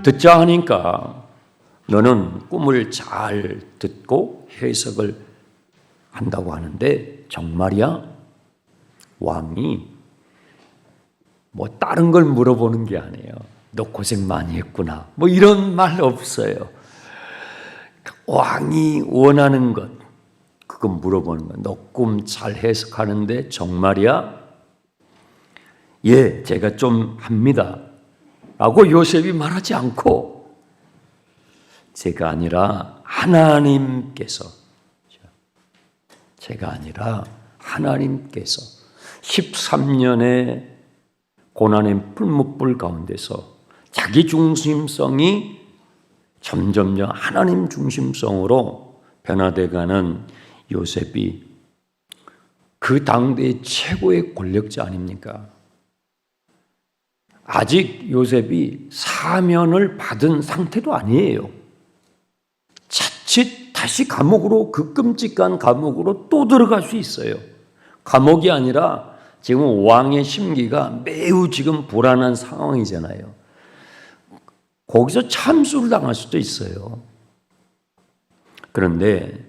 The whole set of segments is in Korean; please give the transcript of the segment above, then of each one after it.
듣자 하니까 너는 꿈을 잘 듣고 해석을 한다고 하는데 정말이야? 왕이 뭐 다른 걸 물어보는 게 아니에요. 너 고생 많이 했구나. 뭐 이런 말 없어요. 왕이 원하는 것, 그거 물어보는 거. 너 꿈 잘 해석하는데 정말이야? 예, 제가 좀 합니다. 라고 요셉이 말하지 않고 제가 아니라 하나님께서, 제가 아니라 하나님께서 13년의 고난의 풀무불 가운데서 자기 중심성이 점점점 하나님 중심성으로 변화돼가는 요셉이 그 당대의 최고의 권력자 아닙니까? 아직 요셉이 사면을 받은 상태도 아니에요. 자칫 다시 감옥으로, 그 끔찍한 감옥으로 또 들어갈 수 있어요. 감옥이 아니라 지금 왕의 심기가 매우 지금 불안한 상황이잖아요. 거기서 참수를 당할 수도 있어요. 그런데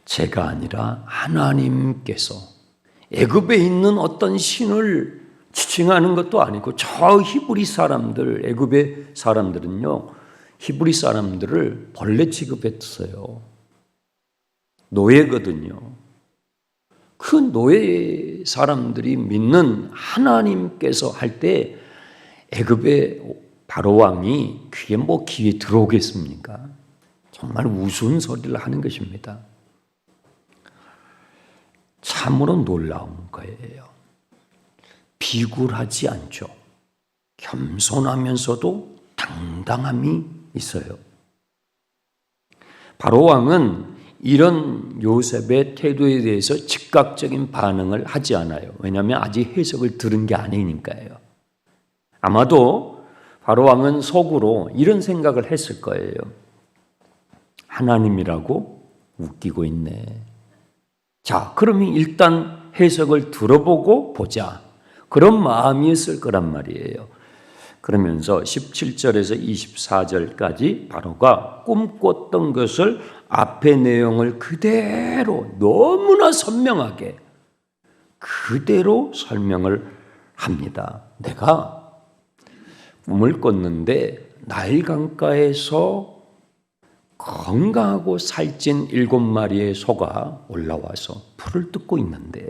제가 아니라 하나님께서, 애굽에 있는 어떤 신을 지칭하는 것도 아니고, 저 히브리 사람들, 애굽의 사람들은요, 히브리 사람들을 벌레 취급했어요. 노예거든요. 그 노예 사람들이 믿는 하나님께서 할 때 애굽의 바로 왕이 그게 뭐 귀에 들어오겠습니까? 정말 우스운 소리를 하는 것입니다. 참으로 놀라운 거예요. 비굴하지 않죠. 겸손하면서도 당당함이 있어요. 바로 왕은 이런 요셉의 태도에 대해서 즉각적인 반응을 하지 않아요. 왜냐하면 아직 해석을 들은 게 아니니까요. 아마도 바로 왕은 속으로 이런 생각을 했을 거예요. 하나님이라고 웃기고 있네. 자, 그러면 일단 해석을 들어보고 보자. 그런 마음이었을 거란 말이에요. 그러면서 17절에서 24절까지 바로가 꿈꿨던 것을 앞의 내용을 그대로 너무나 선명하게 그대로 설명을 합니다. 내가 꿈을 꿨는데 나일 강가에서 건강하고 살찐 7마리의 소가 올라와서 풀을 뜯고 있는데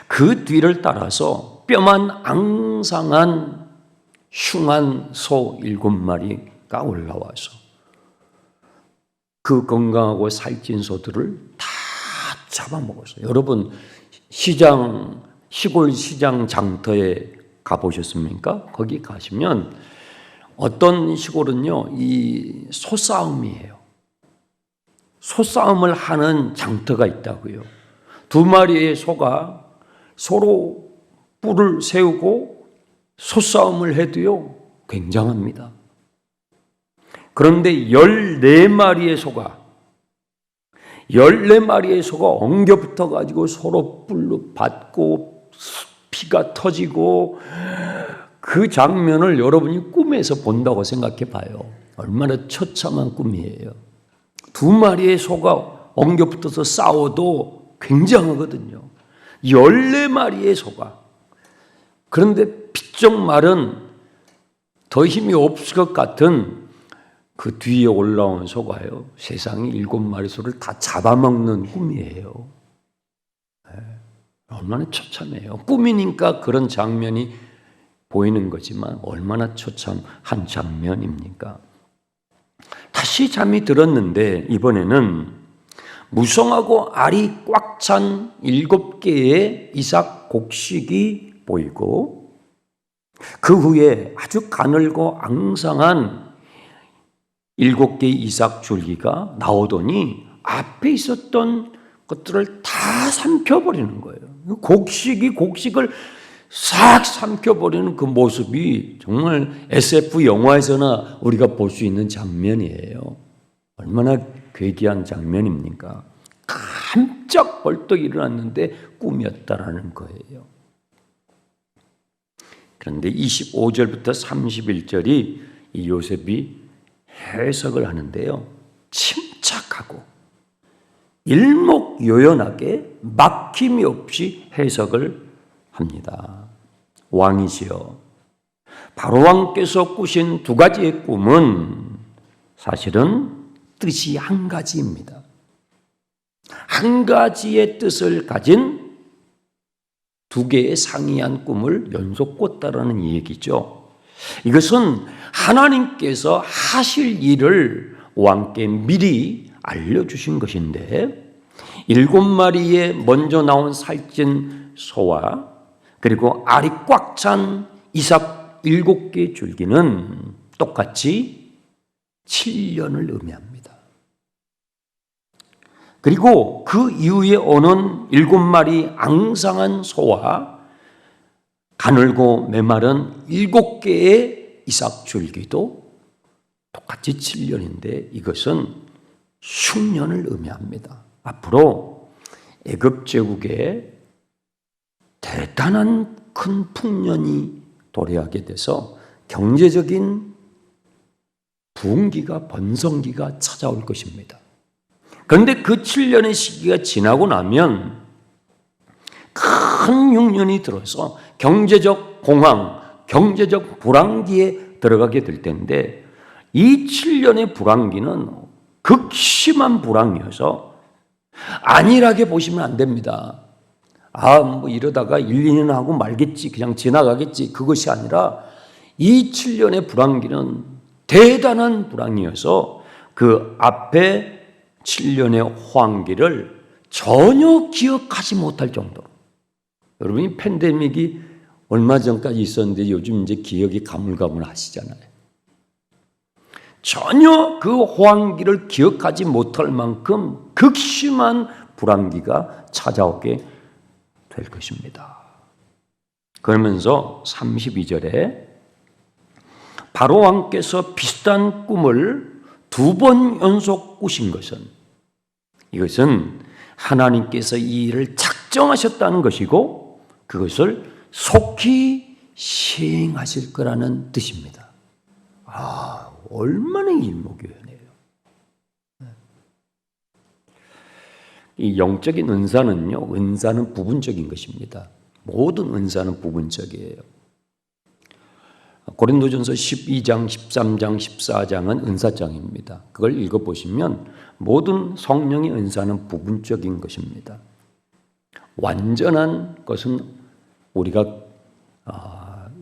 그 뒤를 따라서 뼈만 앙상한 흉한 소 7마리가 올라와서 그 건강하고 살찐 소들을 다 잡아먹었어요. 여러분, 시골 시장 장터에 가보셨습니까? 거기 가시면 어떤 시골은요, 이 소싸움이에요. 소싸움을 하는 장터가 있다고요. 2마리의 소가 서로 뿔을 세우고 소싸움을 해도요, 굉장합니다. 그런데 14마리의 소가 엉겨붙어 가지고 서로 뿔로 받고 피가 터지고 그 장면을 여러분이 꿈에서 본다고 생각해 봐요. 얼마나 처참한 꿈이에요. 2마리의 소가 엉겨붙어서 싸워도 굉장하거든요. 14마리의 소가. 그런데 비쩍 마른 더 힘이 없을 것 같은 그 뒤에 올라온 소가요, 세상에 7마리 소를 다 잡아먹는 꿈이에요. 얼마나 처참해요. 꿈이니까 그런 장면이 보이는 거지만 얼마나 처참한 장면입니까? 다시 잠이 들었는데 이번에는 무성하고 알이 꽉 찬 7개의 이삭 곡식이 보이고 그 후에 아주 가늘고 앙상한 7개의 이삭 줄기가 나오더니 앞에 있었던 것들을 다 삼켜버리는 거예요. 곡식을 싹 삼켜버리는 그 모습이 정말 SF 영화에서나 우리가 볼 수 있는 장면이에요. 얼마나 괴기한 장면입니까? 깜짝 벌떡 일어났는데 꿈이었다라는 거예요. 그런데 25절부터 31절이 이 요셉이 해석을 하는데요. 침착하고 일목요연하게 막힘이 없이 해석을 합니다. 왕이시여, 바로 왕께서 꾸신 두 가지의 꿈은 사실은 뜻이 한 가지입니다. 한 가지의 뜻을 가진 두 개의 상이한 꿈을 연속 꿨다라는 얘기죠. 이것은 하나님께서 하실 일을 왕께 미리 알려주신 것인데 7마리의 먼저 나온 살찐 소와 그리고 알이 꽉 찬 이삭 7개의 줄기는 똑같이 7년을 의미합니다. 그리고 그 이후에 오는 7마리 앙상한 소와 가늘고 메마른 7개의 이삭 줄기도 똑같이 7년인데 이것은 흉년을 의미합니다. 앞으로 애굽 제국에 대단한 큰 풍년이 도래하게 돼서 경제적인 부흥기가 번성기가 찾아올 것입니다. 그런데 그 7년의 시기가 지나고 나면 큰 흉년이 들어서 경제적 공황, 경제적 불황기에 들어가게 될 텐데 이 7년의 불황기는 극심한 불황이어서 안일하게 보시면 안 됩니다. 뭐 이러다가 1, 2년 하고 말겠지, 그냥 지나가겠지, 그것이 아니라 이 7년의 불황기는 대단한 불황이어서 그 앞에 7년의 호황기를 전혀 기억하지 못할 정도로, 여러분이 팬데믹이 얼마 전까지 있었는데 요즘 이제 기억이 가물가물하시잖아요. 전혀 그 호황기를 기억하지 못할 만큼 극심한 불황기가 찾아오게 될 것입니다. 그러면서 32절에 바로 왕께서 비슷한 꿈을 2번 연속 꾸신 것은, 이것은 하나님께서 이 일을 작정하셨다는 것이고 그것을 속히 시행하실 거라는 뜻입니다. 얼마나 일목요연해요. 이 영적인 은사는요, 은사는 부분적인 것입니다. 모든 은사는 부분적이에요. 고린도전서 12장, 13장, 14장은 은사장입니다. 그걸 읽어보시면 모든 성령의 은사는 부분적인 것입니다. 완전한 것은 우리가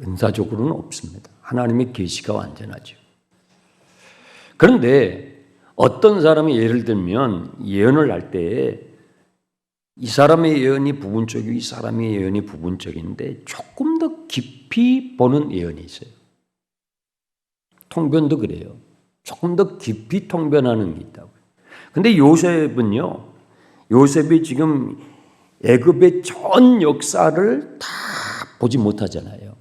은사적으로는 없습니다. 하나님의 계시가 완전하죠. 그런데 어떤 사람이 예를 들면 예언을 할 때에 이 사람의 예언이 부분적이고 이 사람의 예언이 부분적인데 조금 더 깊이 보는 예언이 있어요. 통변도 그래요. 조금 더 깊이 통변하는 게 있다고요. 근데 요셉은요, 요셉이 지금 애굽의 전 역사를 다 보지 못하잖아요.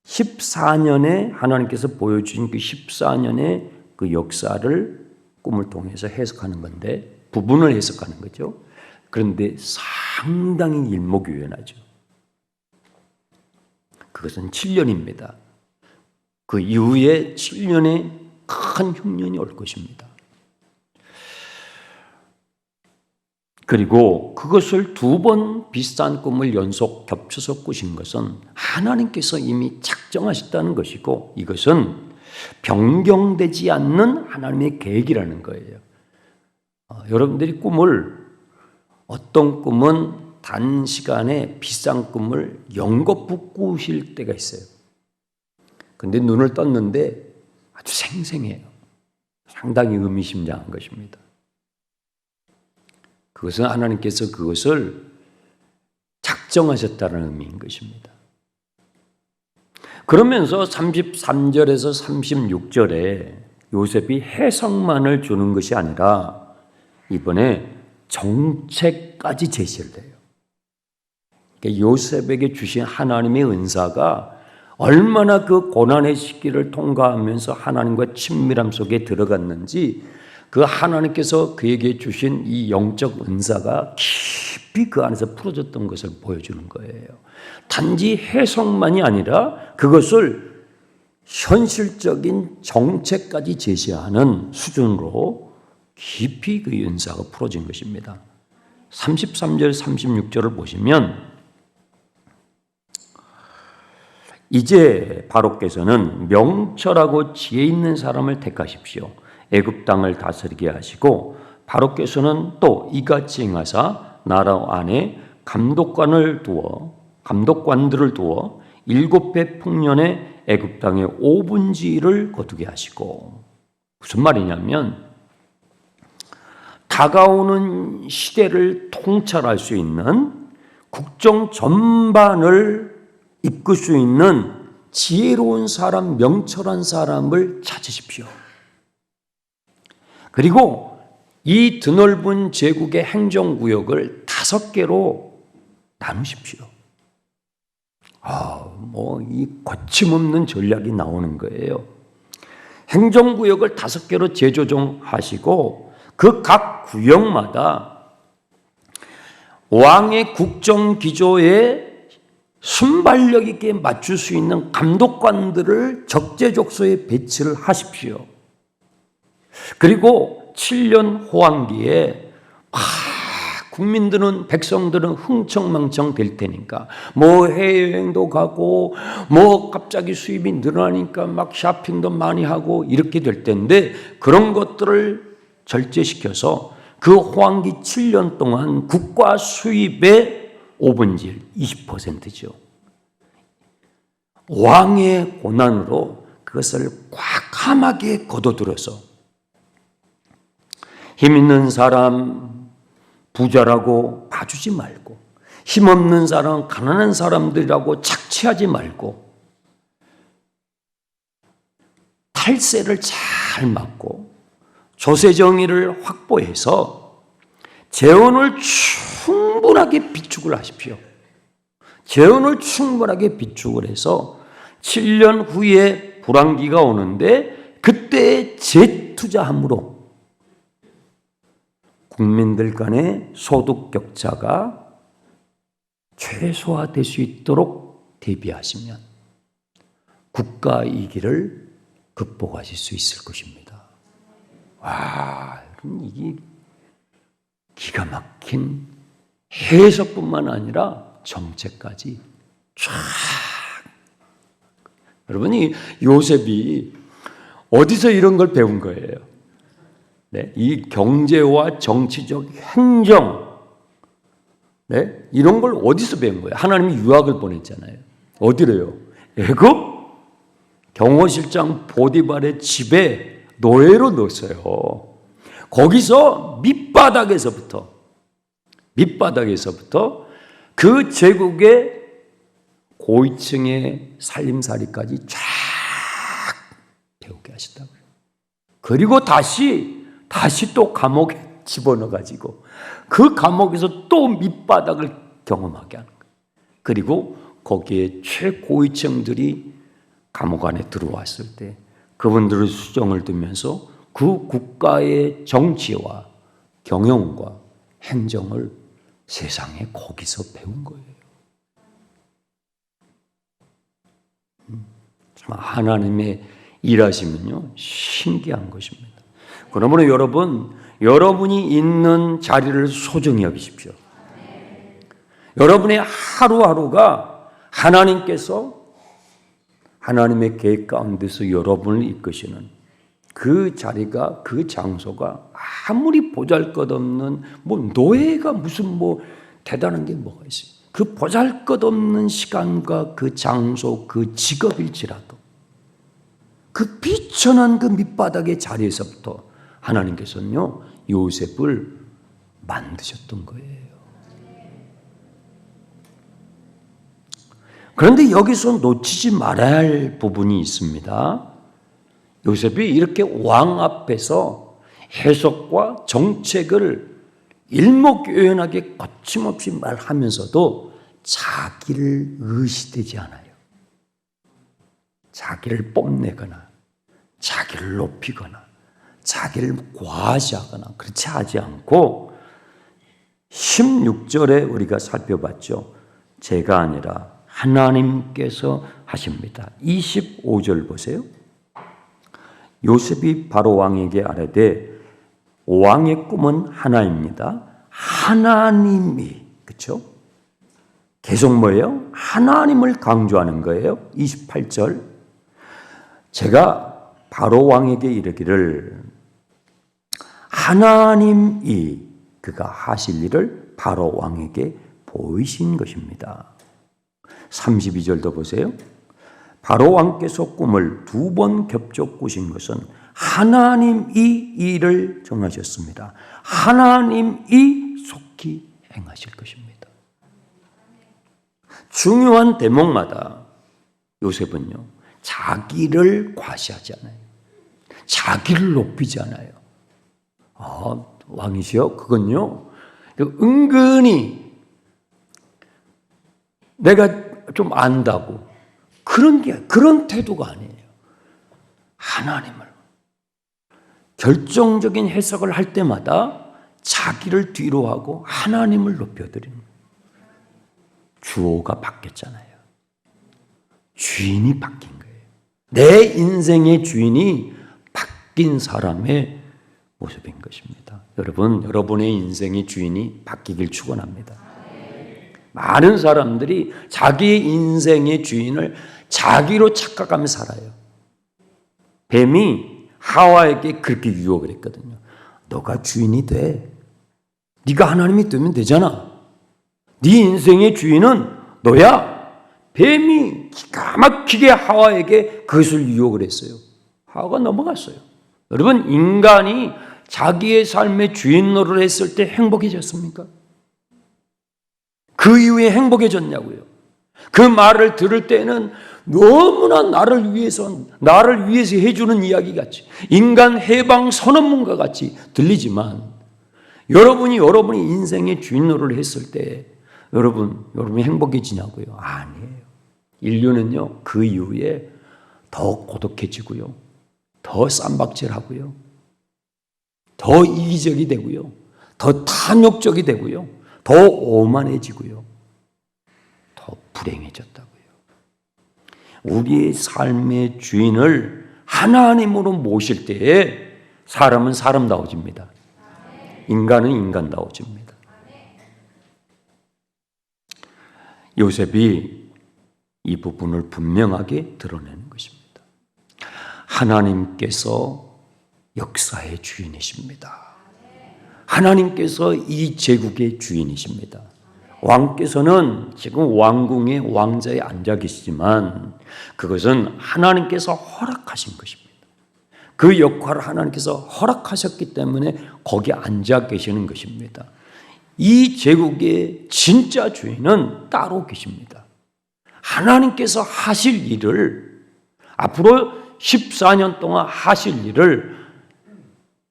14년에 하나님께서 보여주신 그 14년의 그 역사를 꿈을 통해서 해석하는 건데, 부분을 해석하는 거죠. 그런데 상당히 일목요연하죠. 그것은 7년입니다. 그 이후에 7년의 큰 흉년이 올 것입니다. 그리고 그것을 2번 비슷한 꿈을 연속 겹쳐서 꾸신 것은 하나님께서 이미 작정하셨다는 것이고, 이것은 변경되지 않는 하나님의 계획이라는 거예요. 여러분들이 꿈을, 어떤 꿈은 단시간에 비싼 꿈을 연거푸 꾸실 때가 있어요. 근데 눈을 떴는데 아주 생생해요. 상당히 의미심장한 것입니다. 그것은 하나님께서 그것을 작정하셨다는 의미인 것입니다. 그러면서 33절에서 36절에 요셉이 해석만을 주는 것이 아니라 이번에 정책까지 제시를 해요. 그러니까 요셉에게 주신 하나님의 은사가 얼마나 그 고난의 시기를 통과하면서 하나님과 친밀함 속에 들어갔는지 그 하나님께서 그에게 주신 이 영적 은사가 깊이 그 안에서 풀어졌던 것을 보여주는 거예요. 단지 해석만이 아니라 그것을 현실적인 정책까지 제시하는 수준으로 깊이 그 은사가 풀어진 것입니다. 33절, 36절을 보시면 이제 바로께서는 명철하고 지혜 있는 사람을 택하십시오. 애굽 땅을 다스리게 하시고 바로께서는 또 이같이 행하사 나라 안에 감독관들을 두어 7배 풍년에 애굽 땅의 5분의 1을 거두게 하시고, 무슨 말이냐면 다가오는 시대를 통찰할 수 있는 국정 전반을 이끌 수 있는 지혜로운 사람, 명철한 사람을 찾으십시오. 그리고 이 드넓은 제국의 행정구역을 5개로 나누십시오. 이 거침없는 전략이 나오는 거예요. 행정구역을 5개로 재조정하시고 그 각 구역마다 왕의 국정기조에 순발력 있게 맞출 수 있는 감독관들을 적재적소에 배치를 하십시오. 그리고 7년 호황기에 국민들은, 백성들은 흥청망청 될 테니까 해외여행도 가고 갑자기 수입이 늘어나니까 막 쇼핑도 많이 하고 이렇게 될 텐데, 그런 것들을 절제시켜서 그 호황기 7년 동안 국가 수입의 5분의 1, 20%죠. 왕의 고난으로 그것을 과감하게 거둬들여서 힘 있는 사람 부자라고 봐주지 말고, 힘없는 사람 가난한 사람들이라고 착취하지 말고, 탈세를 잘 막고 조세정의를 확보해서 재원을 충분하게 비축을 하십시오. 재원을 충분하게 비축을 해서 7년 후에 불황기가 오는데 그때 재투자함으로 국민들 간의 소득 격차가 최소화될 수 있도록 대비하시면 국가 이기를 극복하실 수 있을 것입니다. 이게 기가 막힌 해석뿐만 아니라 정책까지 쫙. 여러분이 요셉이 어디서 이런 걸 배운 거예요? 네? 이 경제와 정치적 행정, 네? 이런 걸 어디서 배운 거예요? 하나님이 유학을 보냈잖아요. 어디로요? 애굽 경호실장 보디발의 집에 노예로 넣었어요. 거기서 밑바닥에서부터 그 제국의 고위층의 살림살이까지 쫙 배우게 하셨다고요. 그리고 다시 또 감옥에 집어넣어가지고 그 감옥에서 또 밑바닥을 경험하게 하는 거예요. 그리고 거기에 최고위층들이 감옥 안에 들어왔을 때 그분들의 수정을 두면서 그 국가의 정치와 경영과 행정을 세상에 거기서 배운 거예요. 참 하나님의 일하시면요 신기한 것입니다. 그러므로 여러분이 있는 자리를 소중히 여기십시오. 여러분의 하루하루가 하나님께서 하나님의 계획 가운데서 여러분을 이끄시는 그 자리가, 그 장소가 아무리 보잘것없는 노예가 무슨 대단한 게 뭐가 있어요. 그 보잘것없는 시간과 그 장소, 그 직업일지라도 그 비천한 그 밑바닥의 자리에서부터 하나님께서는요 요셉을 만드셨던 거예요. 그런데 여기서 놓치지 말아야 할 부분이 있습니다. 요셉이 이렇게 왕 앞에서 해석과 정책을 일목요연하게 거침없이 말하면서도 자기를 의시되지 않아요. 자기를 뽐내거나 자기를 높이거나 자기를 과시하거나 그렇지 하지 않고 16절에 우리가 살펴봤죠. 제가 아니라 하나님께서 하십니다. 25절 보세요. 요셉이 바로 왕에게 아뢰되 왕의 꿈은 하나입니다. 하나님이, 그렇죠? 계속 뭐예요? 하나님을 강조하는 거예요. 28절. 제가 바로 왕에게 이르기를 하나님이 그가 하실 일을 바로 왕에게 보이신 것입니다. 32절도 보세요. 바로 왕께서 꿈을 2번 겹쳐 꾸신 것은 하나님이 이 일을 정하셨습니다. 하나님이 속히 행하실 것입니다. 중요한 대목마다 요셉은요, 자기를 과시하지 않아요. 자기를 높이지 않아요. 왕이시여? 그건요, 은근히 내가 좀 안다고 그런 태도가 아니에요. 하나님을 결정적인 해석을 할 때마다 자기를 뒤로 하고 하나님을 높여드리는 거예요. 주어가 바뀌었잖아요. 주인이 바뀐 거예요. 내 인생의 주인이 바뀐 사람의 모습인 것입니다. 여러분, 여러분의 인생의 주인이 바뀌길 축원합니다. 많은 사람들이 자기의 인생의 주인을 자기로 착각하며 살아요. 뱀이 하와에게 그렇게 유혹을 했거든요. 너가 주인이 돼. 네가 하나님이 되면 되잖아. 네 인생의 주인은 너야. 뱀이 기가 막히게 하와에게 그것을 유혹을 했어요. 하와가 넘어갔어요. 여러분, 인간이 자기의 삶의 주인 노릇을 했을 때 행복해졌습니까? 그 이후에 행복해졌냐고요. 그 말을 들을 때는 너무나 나를 위해서 해주는 이야기 같이, 인간 해방 선언문과 같이 들리지만, 여러분이 인생의 주인 노릇을 했을 때 여러분이 행복해지냐고요? 아니에요. 인류는요, 그 이후에 더 고독해지고요, 더 쌈박질하고요, 더 이기적이 되고요, 더 탐욕적이 되고요, 더 오만해지고요, 더 불행해졌다고요. 우리의 삶의 주인을 하나님으로 모실 때에 사람은 사람다워집니다. 인간은 인간다워집니다. 요셉이 이 부분을 분명하게 드러내는 것입니다. 하나님께서 역사의 주인이십니다. 하나님께서 이 제국의 주인이십니다. 왕께서는 지금 왕궁의 왕자에 앉아 계시지만 그것은 하나님께서 허락하신 것입니다. 그 역할을 하나님께서 허락하셨기 때문에 거기 앉아 계시는 것입니다. 이 제국의 진짜 주인은 따로 계십니다. 하나님께서 하실 일을, 앞으로 14년 동안 하실 일을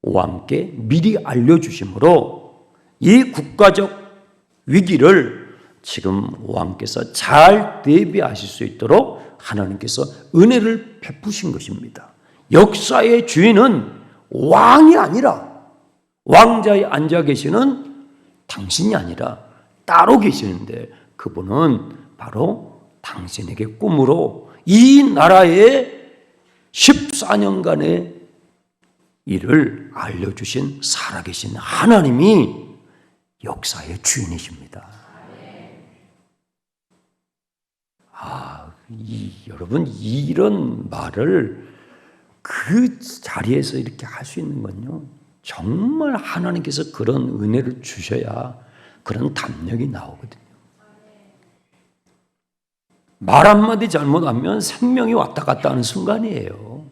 왕께 미리 알려주심으로 이 국가적 위기를 지금 왕께서 잘 대비하실 수 있도록 하나님께서 은혜를 베푸신 것입니다. 역사의 주인은 왕이 아니라, 왕자에 앉아 계시는 당신이 아니라 따로 계시는데, 그분은 바로 당신에게 꿈으로 이 나라의 14년간의 일을 알려주신 살아계신 하나님이 역사의 주인이십니다. 여러분, 이런 말을 그 자리에서 이렇게 할 수 있는 건요, 정말 하나님께서 그런 은혜를 주셔야 그런 담력이 나오거든요. 말 한마디 잘못하면 생명이 왔다 갔다 하는 순간이에요.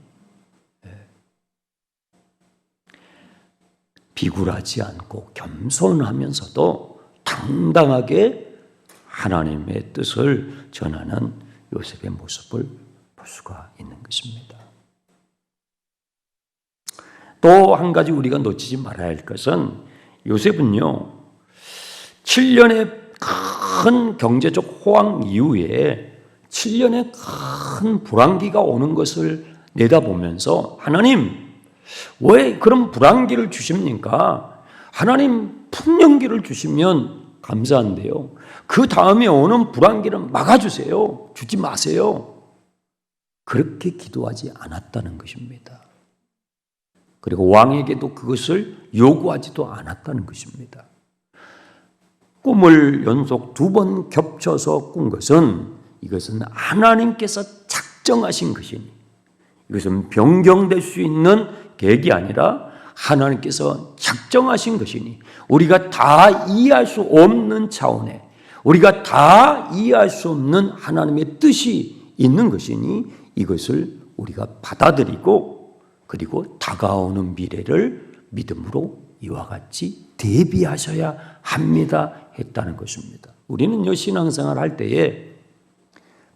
비굴하지 않고 겸손하면서도 당당하게 하나님의 뜻을 전하는 요셉의 모습을 볼 수가 있는 것입니다. 또 한 가지 우리가 놓치지 말아야 할 것은, 요셉은요 7년의 큰 경제적 호황 이후에 7년의 큰 불황기가 오는 것을 내다보면서, 하나님, 왜 그런 불안기를 주십니까? 하나님 풍년기를 주시면 감사한데요. 그 다음에 오는 불안기는 막아주세요. 주지 마세요. 그렇게 기도하지 않았다는 것입니다. 그리고 왕에게도 그것을 요구하지도 않았다는 것입니다. 꿈을 연속 2번 겹쳐서 꾼 것은 이것은 하나님께서 작정하신 것이니 이것은 변경될 수 있는 계획이 아니라 하나님께서 작정하신 것이니 우리가 다 이해할 수 없는 차원에 우리가 다 이해할 수 없는 하나님의 뜻이 있는 것이니 이것을 우리가 받아들이고 그리고 다가오는 미래를 믿음으로 이와 같이 대비하셔야 합니다 했다는 것입니다. 우리는요 신앙생활 할 때에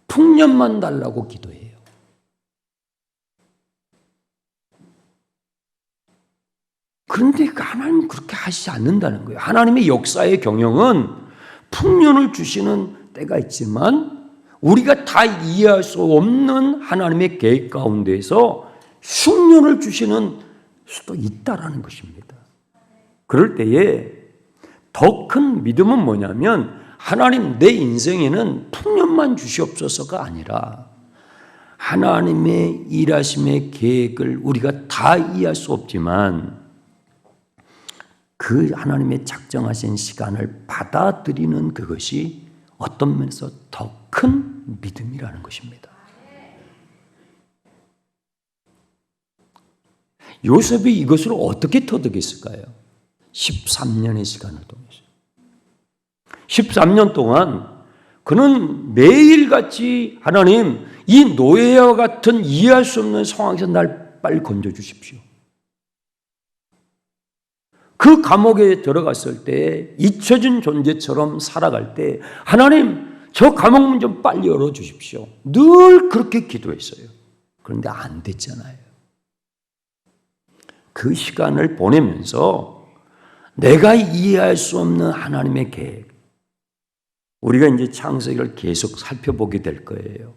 풍년만 달라고 기도해요. 그런데 하나님은 그렇게 하시지 않는다는 거예요. 하나님의 역사의 경영은 풍년을 주시는 때가 있지만 우리가 다 이해할 수 없는 하나님의 계획 가운데에서 흉년을 주시는 수도 있다라는 것입니다. 그럴 때에 더 큰 믿음은 뭐냐면 하나님 내 인생에는 풍년만 주시옵소서가 아니라 하나님의 일하심의 계획을 우리가 다 이해할 수 없지만 그 하나님의 작정하신 시간을 받아들이는 그것이 어떤 면에서 더 큰 믿음이라는 것입니다. 요셉이 이것을 어떻게 터득했을까요? 13년의 시간을 통해서. 13년 동안 그는 매일같이 하나님 이 노예와 같은 이해할 수 없는 상황에서 날 빨리 건져주십시오. 그 감옥에 들어갔을 때 잊혀진 존재처럼 살아갈 때 하나님 저 감옥 문 좀 빨리 열어주십시오. 늘 그렇게 기도했어요. 그런데 안 됐잖아요. 그 시간을 보내면서 내가 이해할 수 없는 하나님의 계획 우리가 이제 창세기를 계속 살펴보게 될 거예요.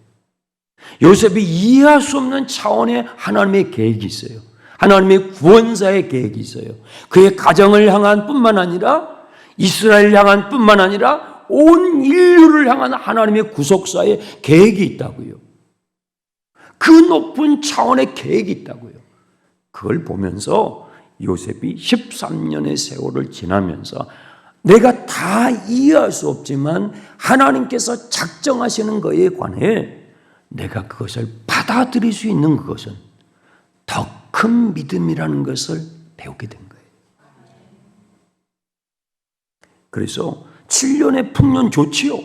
요셉이 이해할 수 없는 차원의 하나님의 계획이 있어요. 하나님의 구원사의 계획이 있어요. 그의 가정을 향한 뿐만 아니라 이스라엘 향한 뿐만 아니라 온 인류를 향한 하나님의 구속사의 계획이 있다고요. 그 높은 차원의 계획이 있다고요. 그걸 보면서 요셉이 13년의 세월을 지나면서 내가 다 이해할 수 없지만 하나님께서 작정하시는 것에 관해 내가 그것을 받아들일 수 있는 그것은 더 큰 믿음이라는 것을 배우게 된 거예요. 그래서 7년의 풍년 좋지요.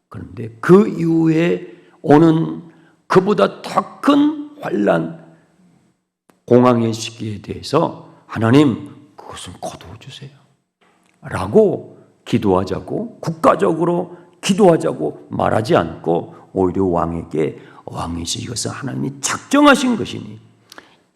그런데 그 이후에 오는 그보다 더 큰 환난, 공황의 시기에 대해서 하나님 그것은 거두어 주세요. 라고 기도하자고 국가적으로 기도하자고 말하지 않고 오히려 왕에게 왕이시 이것은 하나님이 작정하신 것이니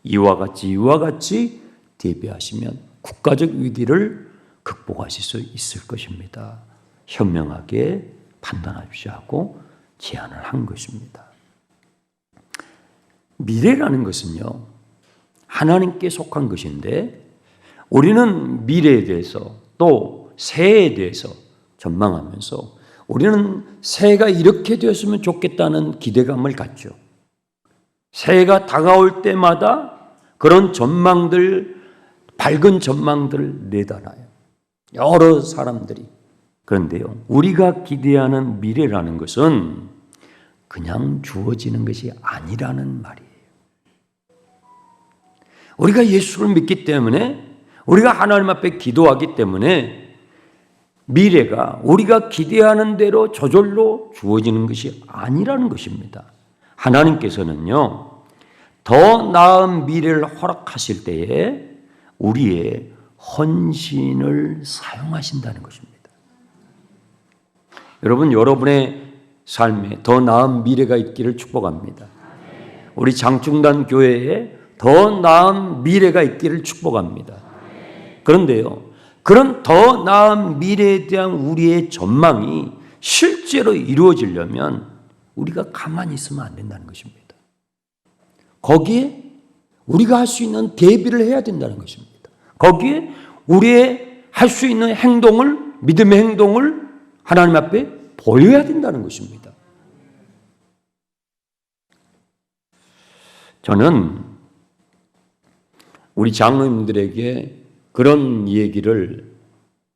이와 같이 대비하시면 국가적 위기를 극복하실 수 있을 것입니다. 현명하게 판단하십시오 하고 제안을 한 것입니다. 미래라는 것은요, 하나님께 속한 것인데 우리는 미래에 대해서 또 새해에 대해서 전망하면서 우리는 새해가 이렇게 되었으면 좋겠다는 기대감을 갖죠. 새해가 다가올 때마다 그런 전망들, 밝은 전망들을 내달아요. 여러 사람들이. 그런데요, 우리가 기대하는 미래라는 것은 그냥 주어지는 것이 아니라는 말이에요. 우리가 예수를 믿기 때문에, 우리가 하나님 앞에 기도하기 때문에 미래가 우리가 기대하는 대로 저절로 주어지는 것이 아니라는 것입니다. 하나님께서는요, 더 나은 미래를 허락하실 때에 우리의 헌신을 사용하신다는 것입니다. 여러분, 여러분의 삶에 더 나은 미래가 있기를 축복합니다. 우리 장충단 교회에 더 나은 미래가 있기를 축복합니다. 그런데요, 그런 더 나은 미래에 대한 우리의 전망이 실제로 이루어지려면 우리가 가만히 있으면 안 된다는 것입니다. 거기에 우리가 할 수 있는 대비를 해야 된다는 것입니다. 거기에 우리의 할 수 있는 행동을, 믿음의 행동을 하나님 앞에 보여야 된다는 것입니다. 저는 우리 장로님들에게 그런 얘기를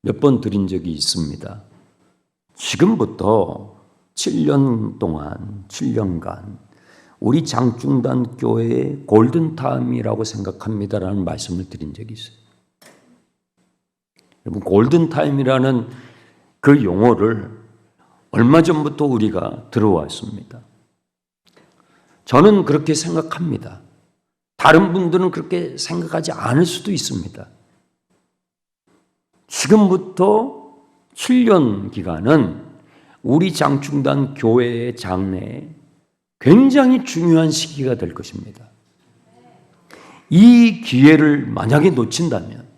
몇 번 드린 적이 있습니다. 지금부터 7년 동안, 7년간 우리 장충단 교회의 골든타임이라고 생각합니다라는 말씀을 드린 적이 있어요. 여러분, 골든타임이라는 그 용어를 얼마 전부터 우리가 들어왔습니다. 저는 그렇게 생각합니다. 다른 분들은 그렇게 생각하지 않을 수도 있습니다. 지금부터 7년 기간은 우리 장충단 교회의 장래에 굉장히 중요한 시기가 될 것입니다. 이 기회를 만약에 놓친다면,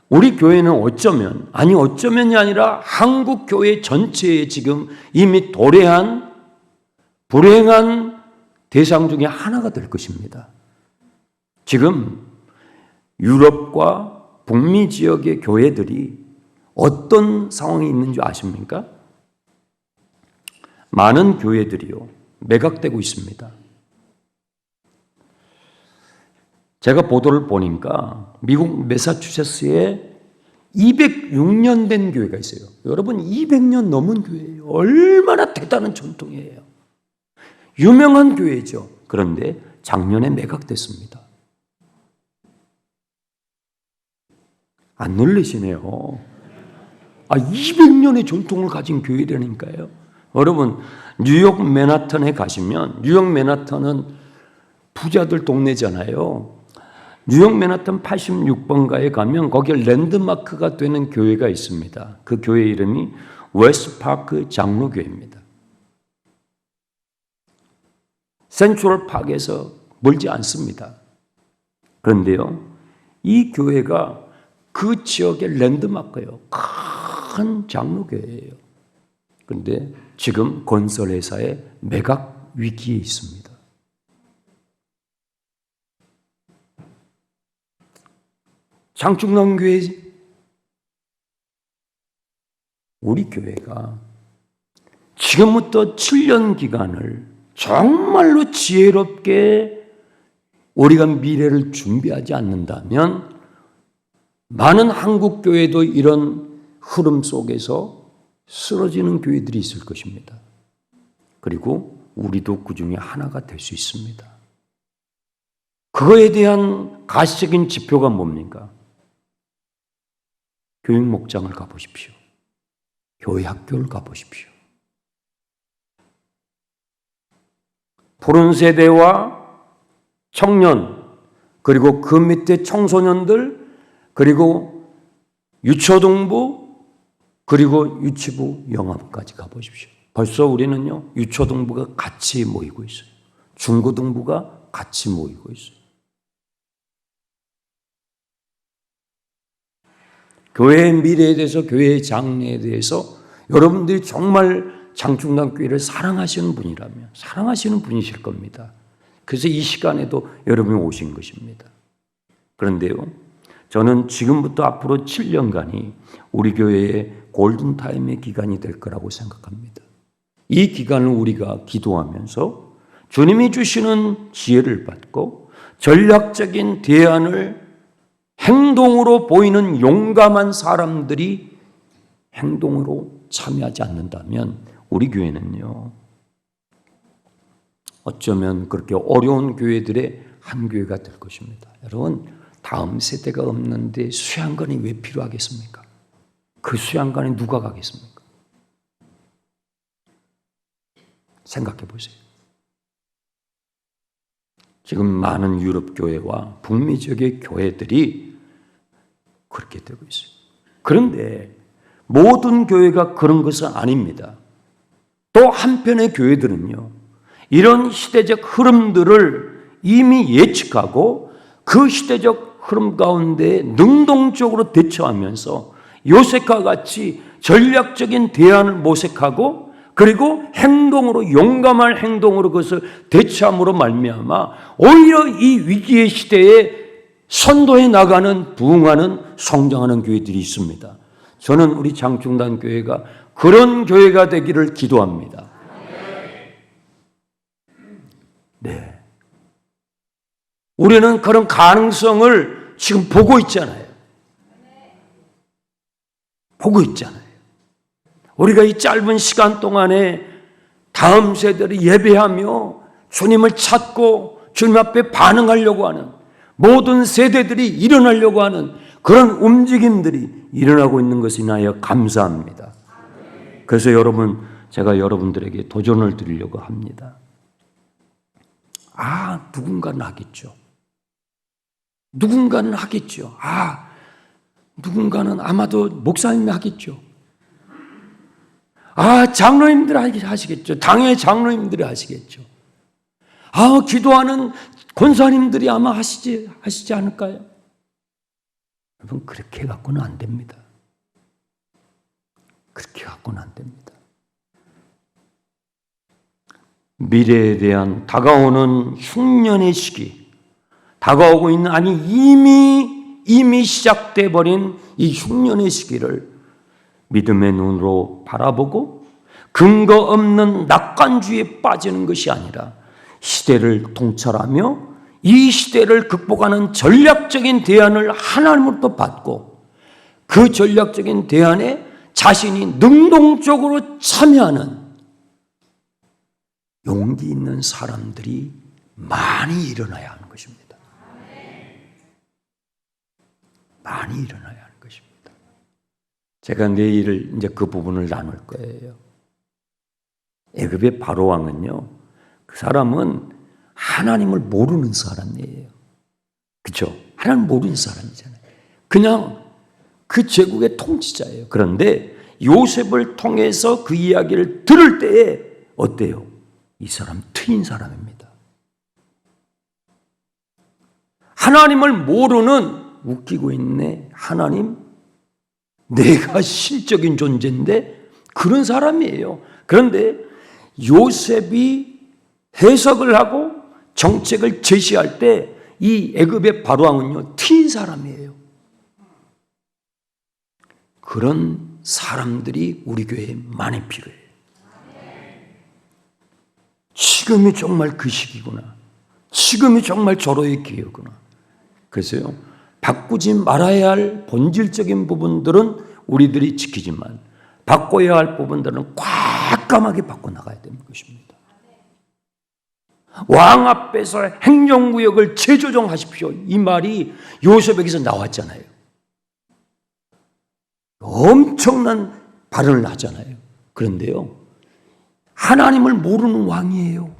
우리 교회는 어쩌면이 아니라 한국 교회 전체에 지금 이미 도래한 불행한 대상 중에 하나가 될 것입니다. 지금 유럽과 북미 지역의 교회들이 어떤 상황이 있는 줄 아십니까? 많은 교회들이요, 매각되고 있습니다. 제가 보도를 보니까 미국 매사추세츠에 206년 된 교회가 있어요. 여러분, 200년 넘은 교회예요. 얼마나 대단한 전통이에요. 유명한 교회죠. 그런데 작년에 매각됐습니다. 안 놀라시네요. 200년의 전통을 가진 교회라니까요. 여러분, 뉴욕 맨하탄에 가시면, 뉴욕 맨하탄은 부자들 동네잖아요. 뉴욕 맨하탄 86번가에 가면 거기에 랜드마크가 되는 교회가 있습니다. 그 교회 이름이 웨스트파크 장로교회입니다. 센트럴파크에서 멀지 않습니다. 그런데요, 이 교회가 그 지역의 랜드마크예요. 큰 장로교회예요. 그런데 지금 건설회사의 매각 위기에 있습니다. 장충단 교회, 우리 교회가 지금부터 7년 기간을 정말로 지혜롭게 우리가 미래를 준비하지 않는다면 많은 한국 교회도 이런 흐름 속에서 쓰러지는 교회들이 있을 것입니다. 그리고 우리도 그 중에 하나가 될 수 있습니다. 그거에 대한 가시적인 지표가 뭡니까? 교육 목장을 가보십시오. 교회 학교를 가보십시오. 푸른 세대와 청년, 그리고 그 밑에 청소년들, 그리고 유초등부, 그리고 유치부, 영아부까지 가보십시오. 벌써 우리는요, 유초등부가 같이 모이고 있어요. 중고등부가 같이 모이고 있어요. 교회의 미래에 대해서, 교회의 장래에 대해서 여러분들이 정말 장충단 교회를 사랑하시는 분이라면 사랑하시는 분이실 겁니다. 그래서 이 시간에도 여러분이 오신 것입니다. 그런데요, 저는 지금부터 앞으로 7년간이 우리 교회의 골든타임의 기간이 될 거라고 생각합니다. 이 기간을 우리가 기도하면서 주님이 주시는 지혜를 받고 전략적인 대안을 행동으로 보이는 용감한 사람들이 행동으로 참여하지 않는다면 우리 교회는요, 어쩌면 그렇게 어려운 교회들의 한 교회가 될 것입니다. 여러분, 다음 세대가 없는데 수양관이 왜 필요하겠습니까? 그 수양관에 누가 가겠습니까? 생각해 보세요. 지금 많은 유럽 교회와 북미 지역의 교회들이 그렇게 되고 있어요. 그런데 모든 교회가 그런 것은 아닙니다. 또 한편의 교회들은요, 이런 시대적 흐름들을 이미 예측하고 그 시대적 흐름 가운데 능동적으로 대처하면서 요셉과 같이 전략적인 대안을 모색하고 그리고 행동으로, 용감한 행동으로 그것을 대처함으로 말미암아 오히려 이 위기의 시대에 선도해 나가는, 부흥하는, 성장하는 교회들이 있습니다. 저는 우리 장충단 교회가 그런 교회가 되기를 기도합니다. 네. 우리는 그런 가능성을 지금 보고 있잖아요. 보고 있잖아요. 우리가 이 짧은 시간 동안에 다음 세대를 예배하며 주님을 찾고 주님 앞에 반응하려고 하는 모든 세대들이 일어나려고 하는 그런 움직임들이 일어나고 있는 것에 인하여 감사합니다. 그래서 여러분, 제가 여러분들에게 도전을 드리려고 합니다. 누군가는 하겠죠. 누군가는 하겠죠. 누군가는 아마도 목사님이 하겠죠. 장로님들이 하시겠죠. 당의 장로님들이 하시겠죠. 기도하는 권사님들이 아마 하시지 않을까요? 여러분, 그렇게 갖고는 안 됩니다. 그렇게 갖고는 안 됩니다. 미래에 대한 다가오는 흉년의 시기, 다가오고 있는, 이미 시작돼 버린 이 흉년의 시기를 믿음의 눈으로 바라보고 근거 없는 낙관주의에 빠지는 것이 아니라 시대를 통찰하며 이 시대를 극복하는 전략적인 대안을 하나님으로부터 받고 그 전략적인 대안에 자신이 능동적으로 참여하는 용기 있는 사람들이 많이 일어나야 하는 것입니다. 많이 일어나야 하는 것입니다. 제가 내일 이제 그 부분을 나눌 거예요. 애굽의 바로 왕은요, 그 사람은 하나님을 모르는 사람이에요. 그렇죠? 하나님 모르는 사람이잖아요. 그냥 그 제국의 통치자예요. 그런데 요셉을 통해서 그 이야기를 들을 때에 어때요? 이 사람 트인 사람입니다. 하나님을 모르는, 웃기고 있네, 하나님, 내가 실적인 존재인데 그런 사람이에요. 그런데 요셉이 해석을 하고 정책을 제시할 때 이 애굽의 바로왕은요, 트인 사람이에요. 그런 사람들이 우리 교회에 많이 필요해요. 지금이 정말 그 시기구나. 지금이 정말 절호의 기회구나. 그래서요, 바꾸지 말아야 할 본질적인 부분들은 우리들이 지키지만 바꿔야 할 부분들은 꽉감하게 바꿔나가야 되는 것입니다. 왕 앞에서 행정구역을 재조정하십시오. 이 말이 요셉에게서 나왔잖아요. 엄청난 발언을 하잖아요. 그런데요, 하나님을 모르는 왕이에요.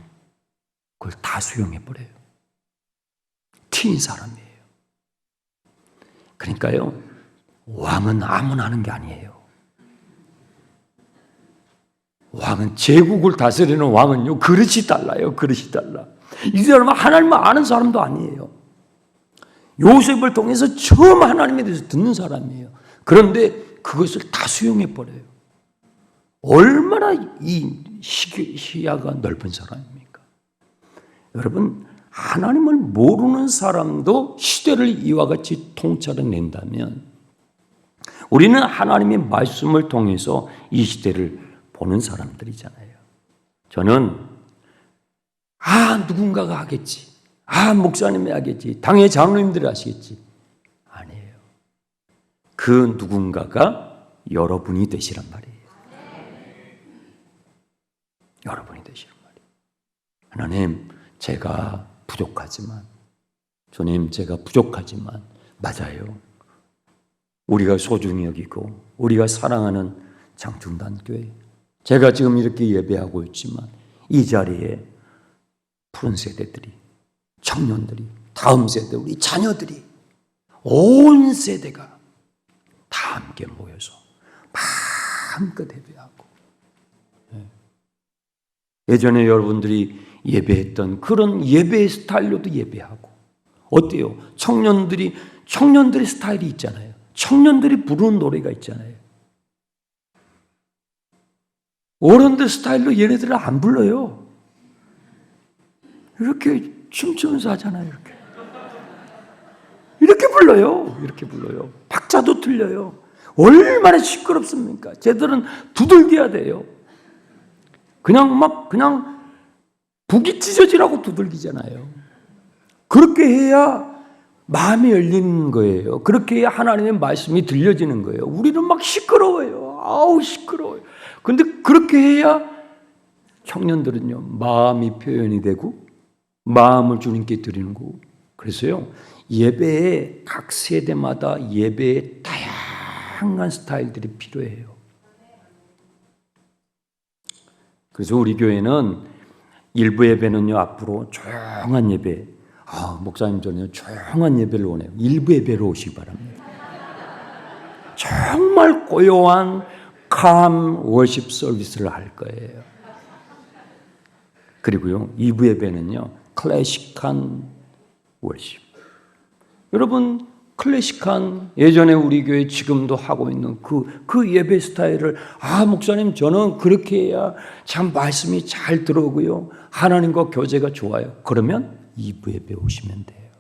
그걸 다 수용해버려요. 튀인 사람이에요. 그러니까요, 왕은 아무나 하는 게 아니에요. 왕은, 제국을 다스리는 왕은요, 그릇이 달라요. 그릇이 달라. 이 사람은 하나님을 아는 사람도 아니에요. 요셉을 통해서 처음 하나님에 대해서 듣는 사람이에요. 그런데 그것을 다 수용해버려요. 얼마나 이 시야가 넓은 사람입니까? 여러분, 하나님을 모르는 사람도 시대를 이와 같이 통찰해낸다면 우리는 하나님의 말씀을 통해서 이 시대를 보는 사람들이잖아요. 저는 누군가가 하겠지. 목사님이 하겠지. 당의 장로님들이 하시겠지. 아니에요. 그 누군가가 여러분이 되시란 말이에요. 여러분이 되시란 말이에요. 하나님, 제가 부족하지만, 주님, 제가 부족하지만, 맞아요. 우리가 소중히 여기고 우리가 사랑하는 장충단 교회, 제가 지금 이렇게 예배하고 있지만 이 자리에 푸른 세대들이, 청년들이, 다음 세대, 우리 자녀들이, 온 세대가 다 함께 모여서 마음껏 예배하고, 예전에 여러분들이 예배했던 그런 예배의 스타일로도 예배하고, 어때요? 청년들의 스타일이 있잖아요. 청년들이 부르는 노래가 있잖아요. 어른들 스타일로 얘네들은 안 불러요. 이렇게 춤추면서 하잖아요. 이렇게 불러요. 이렇게 불러요. 박자도 틀려요. 얼마나 시끄럽습니까? 쟤들은 두들겨야 돼요. 그냥 북이 찢어지라고 두들기잖아요. 그렇게 해야 마음이 열리는 거예요. 그렇게 해야 하나님의 말씀이 들려지는 거예요. 우리는 막 시끄러워요. 아우 시끄러워요. 근데 그렇게 해야 청년들은요, 마음이 표현이 되고 마음을 주님께 드리는 거고. 그래서요, 예배에 각 세대마다 예배에 다양한 스타일들이 필요해요. 그래서 우리 교회는 일부 예배는요, 앞으로 조용한 예배, 목사님 저는요, 조용한 예배를 원해요. 일부 예배로 오시기 바랍니다. 정말 고요한 calm worship 서비스를 할 거예요. 그리고요, 2부 예배는요, 클래식한 worship. 여러분, 클래식한 예전에 우리 교회 지금도 하고 있는 그 예배 스타일을 목사님 저는 그렇게 해야 참 말씀이 잘 들어오고요. 하나님과 교제가 좋아요. 그러면 2부 예배 오시면 돼요.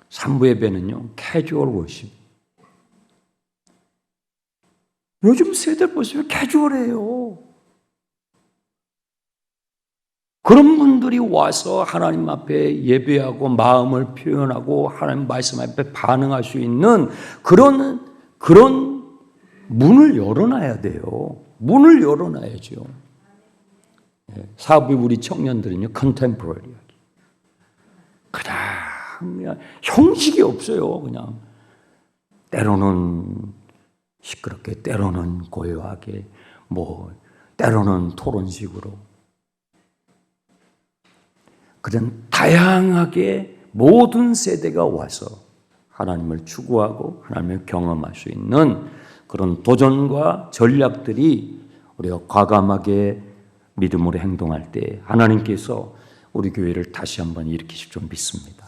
3부 예배는요. 캐주얼 워십. 요즘 세대를 보시면 캐주얼해요. 그런 분들이 와서 하나님 앞에 예배하고 마음을 표현하고 하나님 말씀 앞에 반응할 수 있는 그런 문을 열어놔야 돼요. 문을 열어놔야죠. 4부 우리 청년들은요, 컨템포러리. 그냥 형식이 없어요. 그냥 때로는 시끄럽게, 때로는 고요하게, 때로는 토론식으로. 그런 다양하게 모든 세대가 와서 하나님을 추구하고 하나님을 경험할 수 있는 그런 도전과 전략들이 우리가 과감하게 믿음으로 행동할 때 하나님께서 우리 교회를 다시 한번 일으키실 줄 믿습니다.